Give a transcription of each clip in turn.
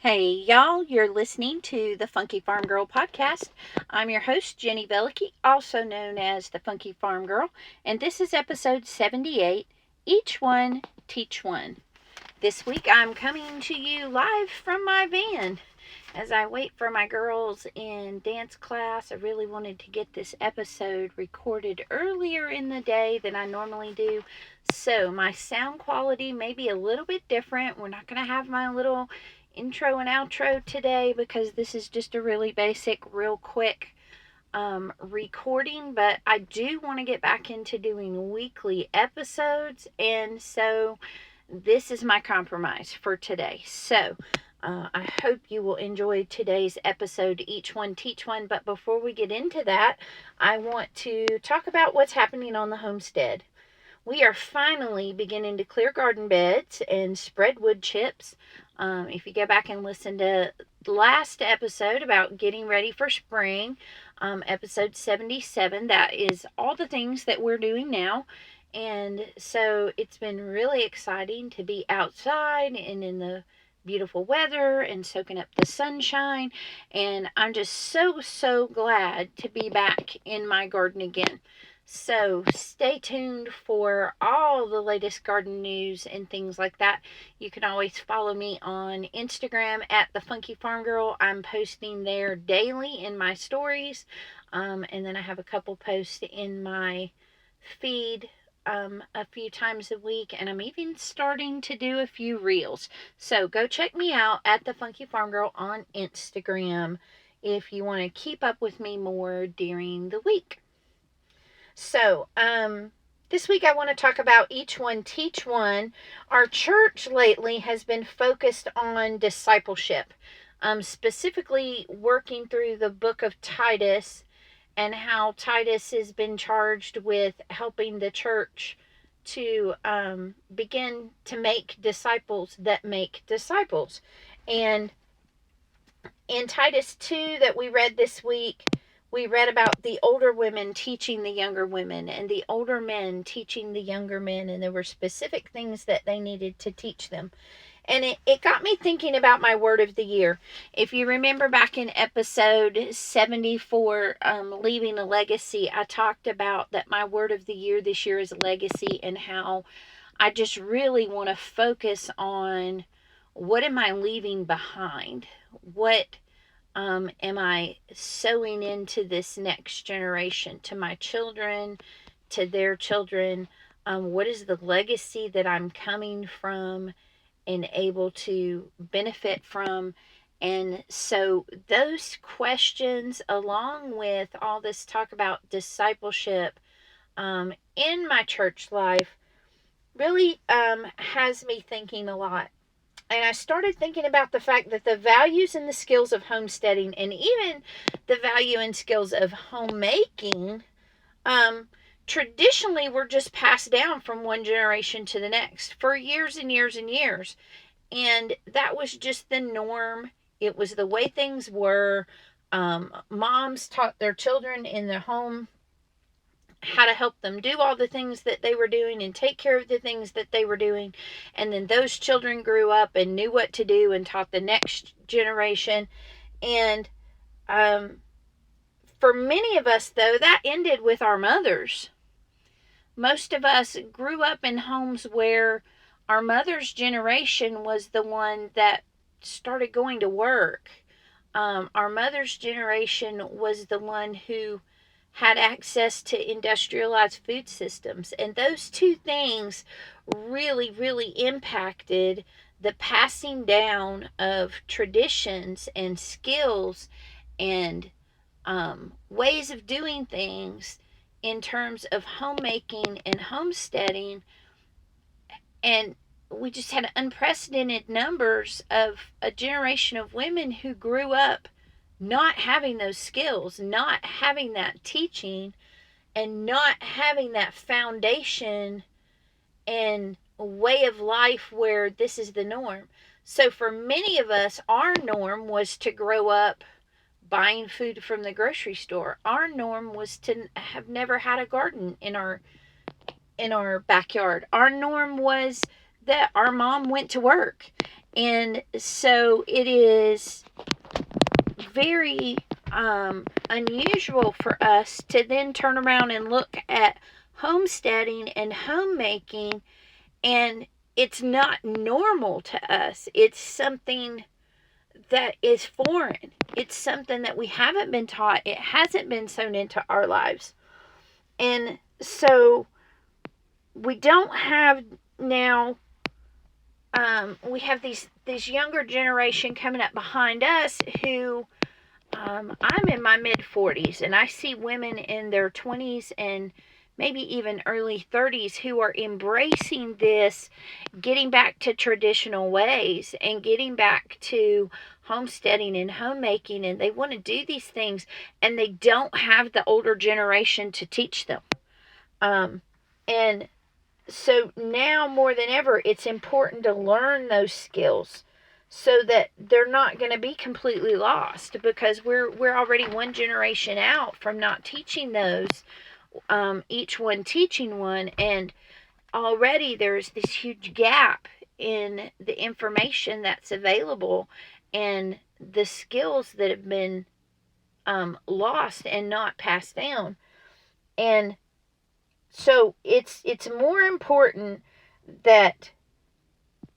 Hey y'all, you're listening to the Funky Farm Girl podcast. I'm your host, Jenny Velicky, also known as the Funky Farm Girl, and this is episode 78, Each One, Teach One. This week I'm coming to you live from my van. As I wait for my girls in dance class, I really wanted to get this episode recorded earlier in the day than I normally do. So my sound quality may be a little bit different. We're not going to have my little intro and outro today because this is just a really basic, real quick recording. But I do want to get back into doing weekly episodes. And so this is my compromise for today. So I hope you will enjoy today's episode, Each One, Teach One. But before we get into that, I want to talk about what's happening on the homestead. We are finally beginning to clear garden beds and spread wood chips. If you go back and listen to the last episode about getting ready for spring, episode 77, that is all the things that we're doing now. And so it's been really exciting to be outside and in the beautiful weather and soaking up the sunshine. And I'm just so glad to be back in my garden again. So stay tuned for all the latest garden news and things like that. You can always follow me on Instagram at the Funky Farm Girl. I'm posting there daily in my stories. And then I have a couple posts in my feed a few times a week, and I'm even starting to do a few reels. So go check me out at the Funky Farm Girl on Instagram if you want to keep up with me more during the week. So, this week I want to talk about Each One, Teach One. Our church lately has been focused on discipleship, specifically working through the book of Titus and how Titus has been charged with helping the church to begin to make disciples that make disciples. And in Titus 2 that we read this week, we read about the older women teaching the younger women and the older men teaching the younger men, and there were specific things that they needed to teach them. And it got me thinking about my word of the year. If you remember back in episode 74, Leaving a Legacy, I talked about that my word of the year this year is legacy, and how I just really want to focus on what am I leaving behind? What am I sowing into this next generation, to my children, to their children? What is the legacy that I'm coming from and able to benefit from? And so those questions, along with all this talk about discipleship in my church life, really has me thinking a lot. And I started thinking about the fact that the values and the skills of homesteading, and even the value and skills of homemaking, traditionally were just passed down from one generation to the next for years and years and years. And that was just the norm. It was the way things were. Moms taught their children in their home how to help them do all the things that they were doing and take care of the things that they were doing. And then those children grew up and knew what to do and taught the next generation. And for many of us, though, that ended with our mothers. Most of us grew up in homes where our mother's generation was the one that started going to work. Our mother's generation was the one who had access to industrialized food systems. And those two things really impacted the passing down of traditions and skills and ways of doing things in terms of homemaking and homesteading. And we just had unprecedented numbers of a generation of women who grew up not having those skills, not having that teaching, and not having that foundation and way of life where this is the norm. So for many of us, our norm was to grow up buying food from the grocery store. Our norm was to have never had a garden in our backyard. Our norm was that our mom went to work And so it is very unusual for us to then turn around and look at homesteading and homemaking, and it's not normal to us. It's something that is foreign. It's something that we haven't been taught. It hasn't been sown into our lives. And so we don't have now, we have this younger generation coming up behind us who, I'm in my mid 40s, and I see women in their 20s and maybe even early 30s who are embracing this, getting back to traditional ways and getting back to homesteading and homemaking, and they want to do these things, and they don't have the older generation to teach them. And so now more than ever, it's important to learn those skills so that they're not going to be completely lost, because we're already one generation out from not teaching those, each one teaching one, and already there's this huge gap in the information that's available and the skills that have been lost and not passed down. And so it's more important that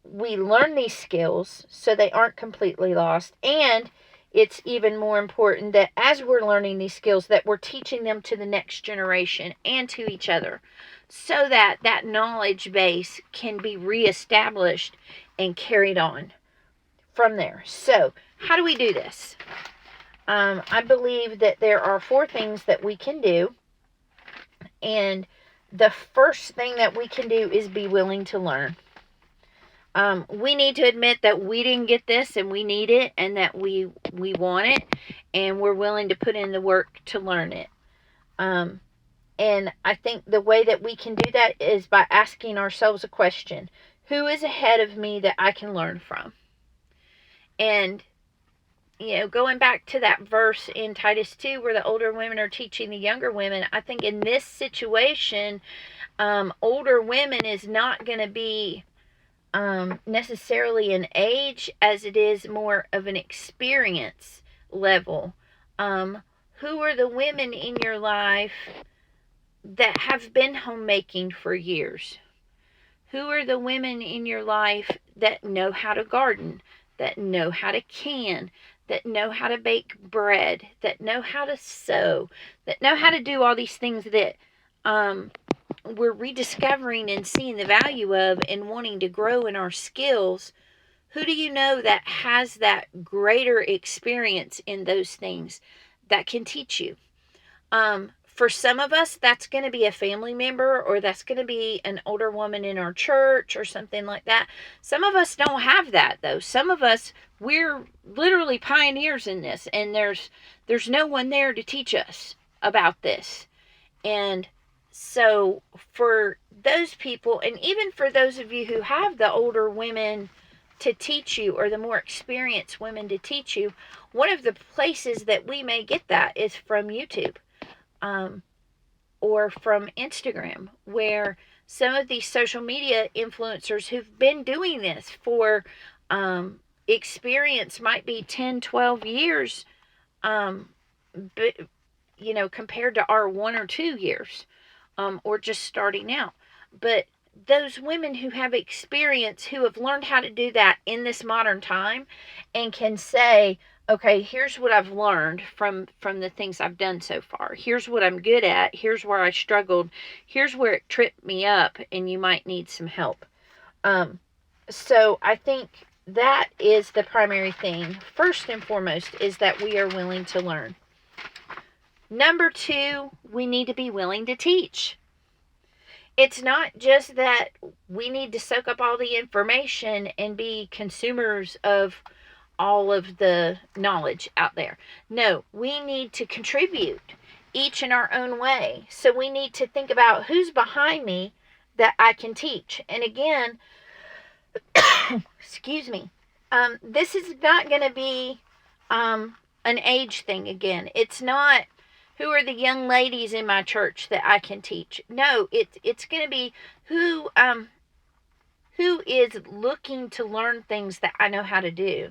we learn these skills so they aren't completely lost, and it's even more important that as we're learning these skills that we're teaching them to the next generation and to each other, so that that knowledge base can be reestablished and carried on from there. So how do we do this? I believe that there are 4 things that we can do, and the first thing that we can do is be willing to learn. We need to admit that we didn't get this and we need it, and that we want it, and we're willing to put in the work to learn it. And I think the way that we can do that is by asking ourselves a question: who is ahead of me that I can learn from? And, going back to that verse in Titus 2 where the older women are teaching the younger women, I think in this situation, older women is not going to be necessarily an age as it is more of an experience level. Who are the women in your life that have been homemaking for years? Who are the women in your life that know how to garden, that know how to can, that know how to bake bread, that know how to sew, that know how to do all these things that we're rediscovering and seeing the value of and wanting to grow in our skills? Who do you know that has that greater experience in those things that can teach you? For some of us, that's going to be a family member, or that's going to be an older woman in our church or something like that. Some of us don't have that, though. Some of us, we're literally pioneers in this, and there's no one there to teach us about this. And so for those people, and even for those of you who have the older women to teach you, or the more experienced women to teach you, one of the places that we may get that is from YouTube, or from Instagram, where some of these social media influencers who've been doing this for experience might be 10, 12 years, but, compared to our 1 or 2 years, or just starting out. But those women who have experience, who have learned how to do that in this modern time, and can say, okay, here's what I've learned from the things I've done so far. Here's what I'm good at. Here's where I struggled. Here's where it tripped me up, and you might need some help. So I think that is the primary thing. First and foremost is that we are willing to learn. Number 2, we need to be willing to teach. It's not just that we need to soak up all the information and be consumers of all of the knowledge out there. No, we need to contribute, each in our own way. So we need to think about who's behind me that I can teach. And again, excuse me, this is not going to be an age thing again. It's not who are the young ladies in my church that I can teach. No, it's going to be who who is looking to learn things that I know how to do.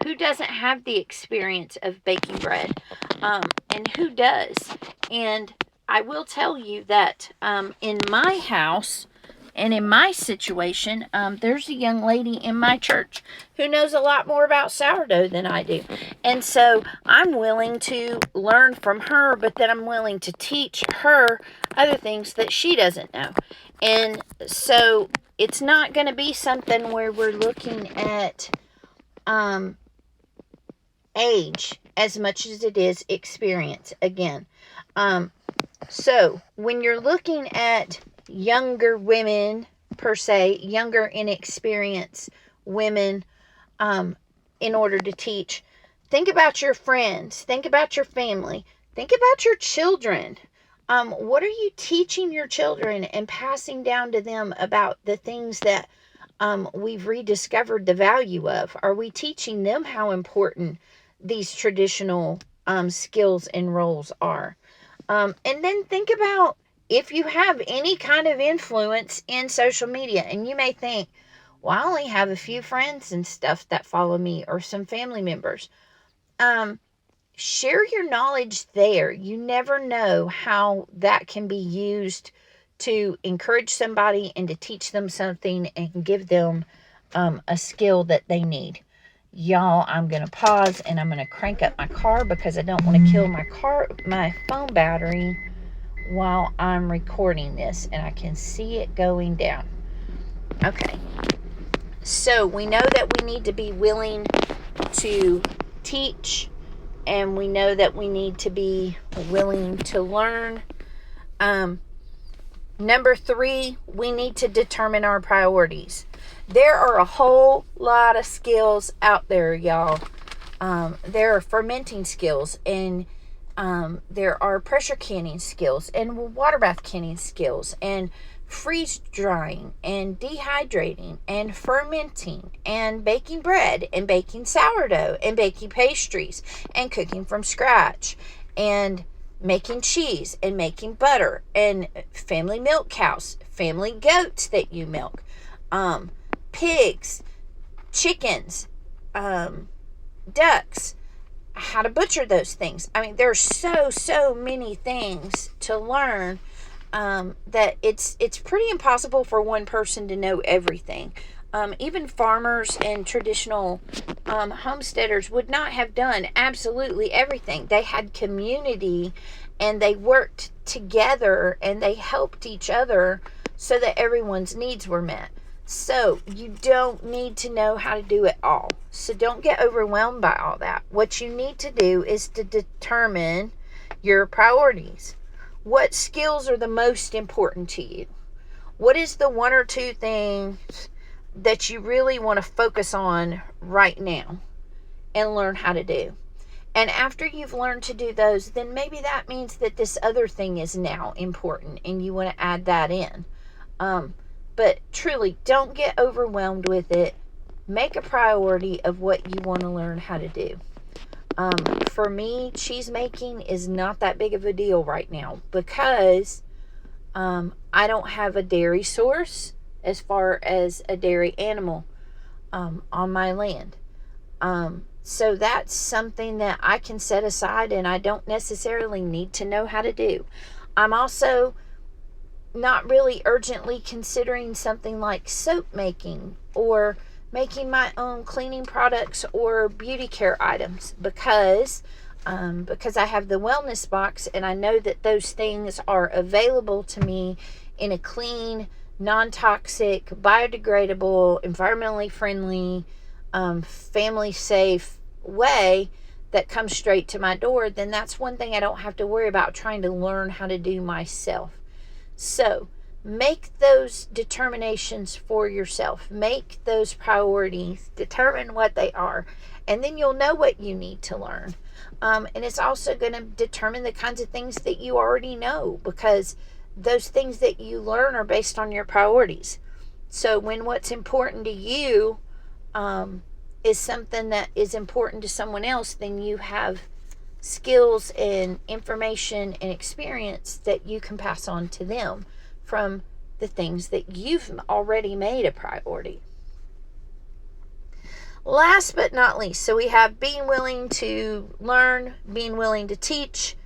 Who doesn't have the experience of baking bread, and who does. And I will tell you that in my house and in my situation, there's a young lady in my church who knows a lot more about sourdough than I do. And so I'm willing to learn from her, but then I'm willing to teach her other things that she doesn't know. And so it's not going to be something where we're looking at age as much as it is experience again. So when you're looking at younger women per se, younger inexperienced women, in order to teach, think about your friends, think about your family, think about your children. What are you teaching your children and passing down to them about the things that we've rediscovered the value of? Are we teaching them how important these traditional skills and roles are? And then think about if you have any kind of influence in social media, and you may think, well, I only have a few friends and stuff that follow me or some family members. Share your knowledge there. You never know how that can be used to encourage somebody and to teach them something and give them a skill that they need. Y'all, I'm going to pause and I'm going to crank up my car because I don't want to kill my phone battery while I'm recording this, and I can see it going down. Okay. So we know that we need to be willing to teach, and we know that we need to be willing to learn. Number 3, we need to determine our priorities. There are a whole lot of skills out there, y'all. There are fermenting skills, and there are pressure canning skills, and water bath canning skills, and freeze drying, and dehydrating, and fermenting, and baking bread, and baking sourdough, and baking pastries, and cooking from scratch, and making cheese, and making butter, and family milk cows, family goats that you milk, pigs, chickens, ducks, how to butcher those things. I mean, there's so many things to learn that it's pretty impossible for one person to know everything. Even farmers and traditional homesteaders would not have done absolutely everything. They had community, and they worked together, and they helped each other so that everyone's needs were met. So you don't need to know how to do it all. So don't get overwhelmed by all that. What you need to do is to determine your priorities. What skills are the most important to you? What is the 1 or 2 things that you really want to focus on right now and learn how to do? And after you've learned to do those, then maybe that means that this other thing is now important and you want to add that in. But truly, don't get overwhelmed with it. Make a priority of what you want to learn how to do. For me, cheese making is not that big of a deal right now because I don't have a dairy source as far as a dairy animal on my land. So that's something that I can set aside, and I don't necessarily need to know how to do. I'm also not really urgently considering something like soap making or making my own cleaning products or beauty care items because I have the wellness box, and I know that those things are available to me in a clean, non-toxic, biodegradable, environmentally friendly, family safe way that comes straight to my door. Then that's one thing I don't have to worry about trying to learn how to do myself. So make those determinations for yourself. Make those priorities. Determine what they are. And then you'll know what you need to learn. And it's also going to determine the kinds of things that you already know, because those things that you learn are based on your priorities. So when what's important to you is something that is important to someone else, then you have skills and information and experience that you can pass on to them from the things that you've already made a priority. Last but not least, so we have being willing to learn, being willing to teach,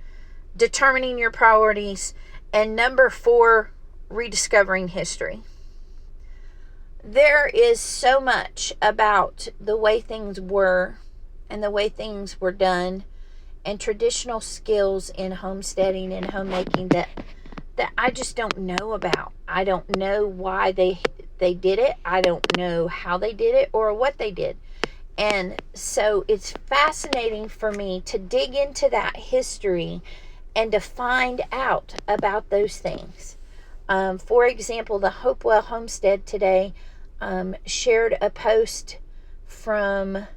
determining your priorities, and number 4, rediscovering history. There is so much about the way things were and the way things were done and traditional skills in homesteading and homemaking that I just don't know about. I don't know why they did it. I don't know how they did it or what they did. And so it's fascinating for me to dig into that history and to find out about those things. For example, the Hopewell Homestead today shared a post from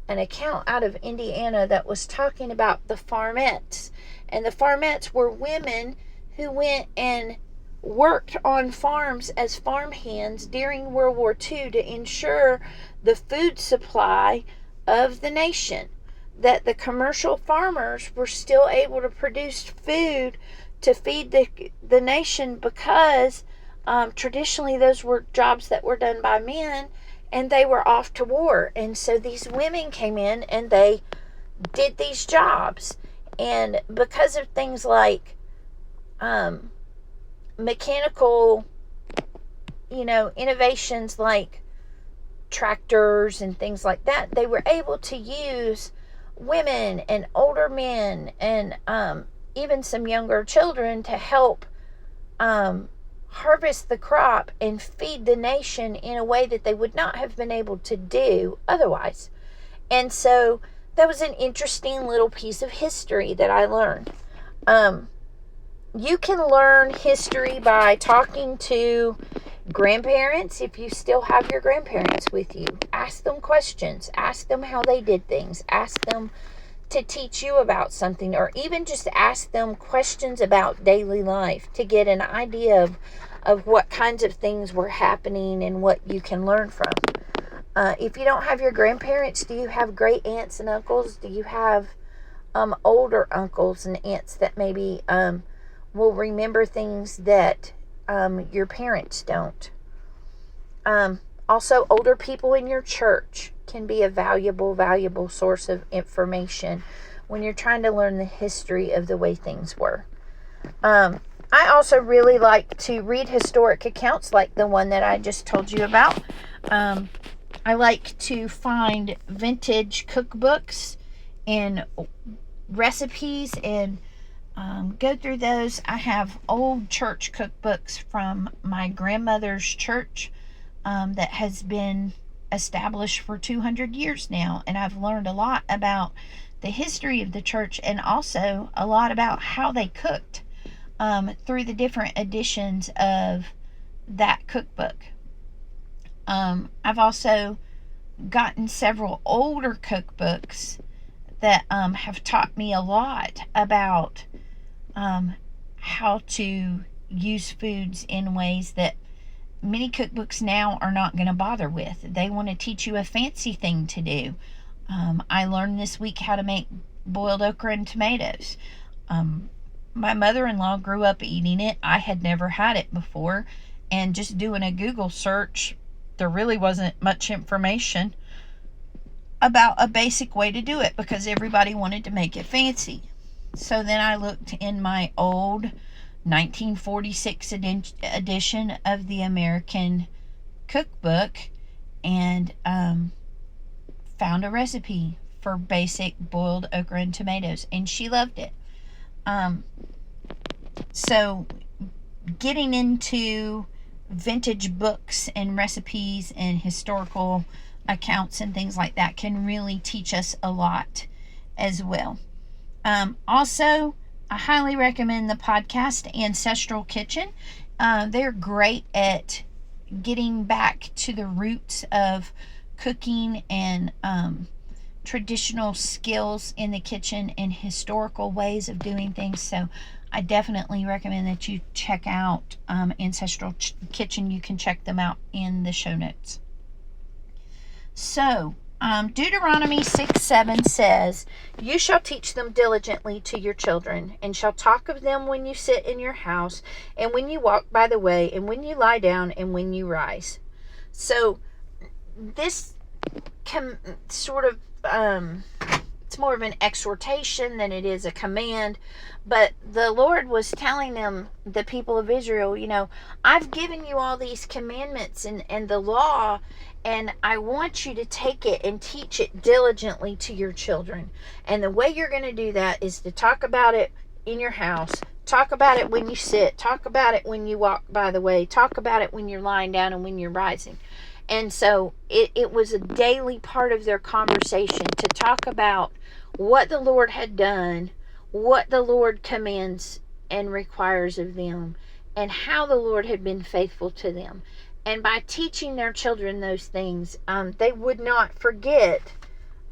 an account out of Indiana that was talking about the farmettes. And the farmettes were women who went and worked on farms as farmhands during World War II to ensure the food supply of the nation, that the commercial farmers were still able to produce food to feed the nation, because traditionally those were jobs that were done by men and they were off to war. And so these women came in and they did these jobs. And because of things like mechanical, innovations like tractors and things like that, they were able to use women and older men and even some younger children to help harvest the crop and feed the nation in a way that they would not have been able to do otherwise. And so that was an interesting little piece of history that I learned. You can learn history by talking to grandparents. If you still have your grandparents with you, ask them questions. Ask them how they did things. Ask them to teach you about something, or even just ask them questions about daily life to get an idea of what kinds of things were happening and what you can learn from. If you don't have your grandparents, do you have great aunts and uncles? Do you have older uncles and aunts that maybe will remember things that your parents don't? Also, older people in your church can be a valuable source of information when you're trying to learn the history of the way things were. I also really like to read historic accounts like the one that I just told you about. I like to find vintage cookbooks and recipes and go through those. I have old church cookbooks from my grandmother's church that has been established for 200 years now, and I've learned a lot about the history of the church and also a lot about how they cooked through the different editions of that cookbook. I've also gotten several older cookbooks that have taught me a lot about how to use foods in ways that many cookbooks now are not going to bother with. They want to teach you a fancy thing to do. I learned this week how to make boiled okra and tomatoes. My mother-in-law grew up eating it. I had never had it before, and just doing a Google search, there really wasn't much information about a basic way to do it because everybody wanted to make it fancy. So then I looked in my old 1946 edition of the American Cookbook and found a recipe for basic boiled okra and tomatoes, and she loved it. So getting into vintage books and recipes and historical accounts and things like that can really teach us a lot as well. Also, I highly recommend the podcast Ancestral Kitchen. They're great at getting back to the roots of cooking and traditional skills in the kitchen and historical ways of doing things. So I definitely recommend that you check out Ancestral Kitchen. You can check them out in the show notes. So Deuteronomy 6:7 says, "You shall teach them diligently to your children, and shall talk of them when you sit in your house, and when you walk by the way, and when you lie down, and when you rise." So this sort of it's more of an exhortation than it is a command. But the Lord was telling them, the people of Israel, I've given you all these commandments and the law, and I want you to take it and teach it diligently to your children. And the way you're going to do that is to talk about it in your house, talk about it when you sit, talk about it when you walk by the way, talk about it when you're lying down and when you're rising. And so it was a daily part of their conversation to talk about what the Lord had done, what the Lord commands and requires of them, and how the Lord had been faithful to them. And by teaching their children those things, they would not forget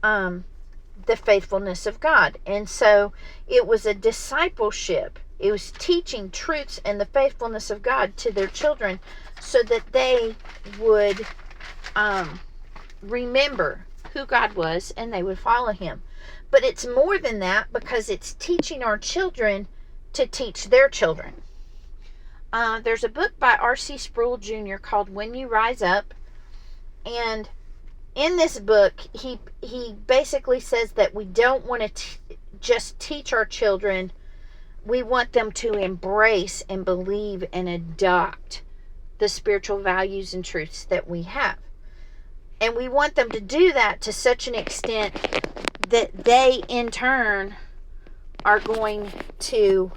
the faithfulness of God. And so it was a discipleship. It was teaching truths and the faithfulness of God to their children so that they would remember who God was and they would follow him. But it's more than that, because it's teaching our children to teach their children. There's a book by R.C. Sproul Jr. called When You Rise Up. And in this book, he basically says that we don't want to just teach our children. We want them to embrace and believe and adopt the spiritual values and truths that we have. And we want them to do that to such an extent that they, in turn, are going to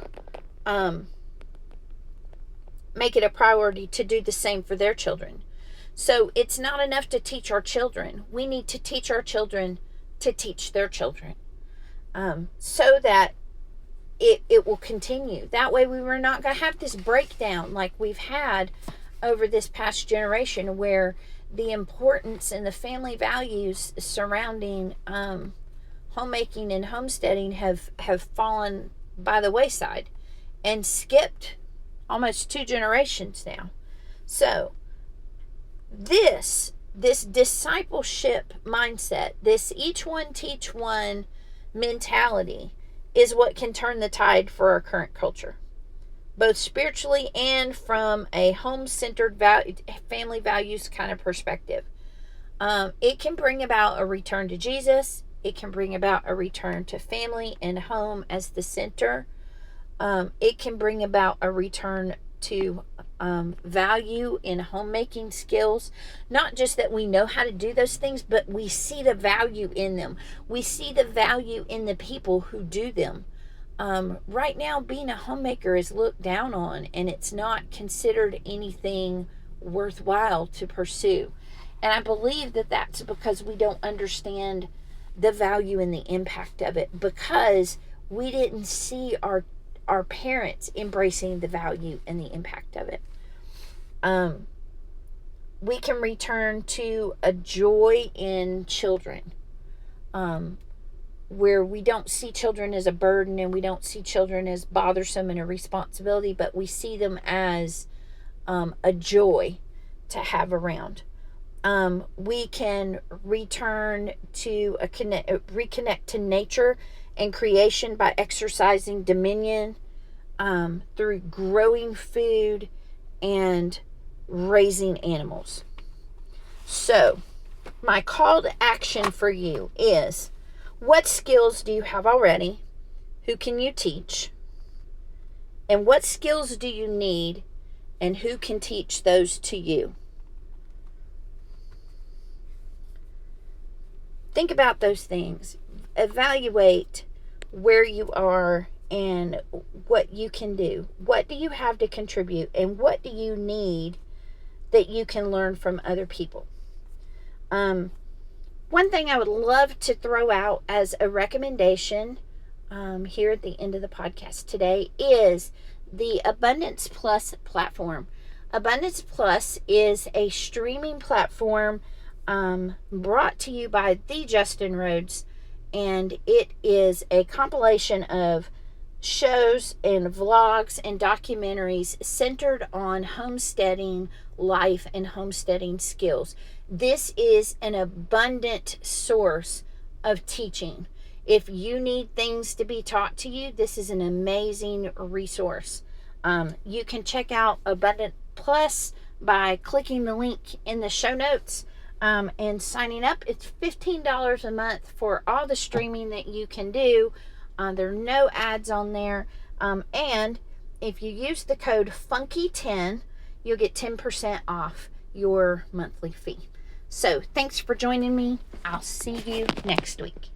make it a priority to do the same for their children. So it's not enough to teach our children. We need to teach our children to teach their children, so that it will continue. That way we were not going to have this breakdown like we've had over this past generation, where the importance and the family values surrounding homemaking and homesteading have fallen by the wayside and skipped almost 2 generations now. So this discipleship mindset, this each one teach one mentality, is what can turn the tide for our current culture, both spiritually and from a home-centered family values kind of perspective. It can bring about a return to Jesus. It can bring about a return to family and home as the center. It can bring about a return to value in homemaking skills. Not just that we know how to do those things, but we see the value in them. We see the value in the people who do them. Right now, being a homemaker is looked down on, and it's not considered anything worthwhile to pursue. And I believe that that's because we don't understand the value and the impact of it, because we didn't see our parents embracing the value and the impact of it. We can return to a joy in children, where we don't see children as a burden, and we don't see children as bothersome and a responsibility, but we see them as a joy to have around. We can return to reconnect to nature and creation by exercising dominion through growing food and raising animals. So, my call to action for you is, what skills do you have already? Who can you teach? And what skills do you need? And who can teach those to you? Think about those things. Evaluate where you are and what you can do. What do you have to contribute? And what do you need that you can learn from other people? One thing I would love to throw out as a recommendation here at the end of the podcast today is the Abundance Plus platform. Abundance Plus is a streaming platform brought to you by the Justin Rhodes, and it is a compilation of shows and vlogs and documentaries centered on homesteading life and homesteading skills. This is an abundant source of teaching. If you need things to be taught to you, this is an amazing resource. You can check out Abundant Plus by clicking the link in the show notes and signing up. It's $15 a month for all the streaming that you can do. There are no ads on there. And if you use the code FUNKY10, you'll get 10% off your monthly fee. So thanks for joining me. I'll see you next week.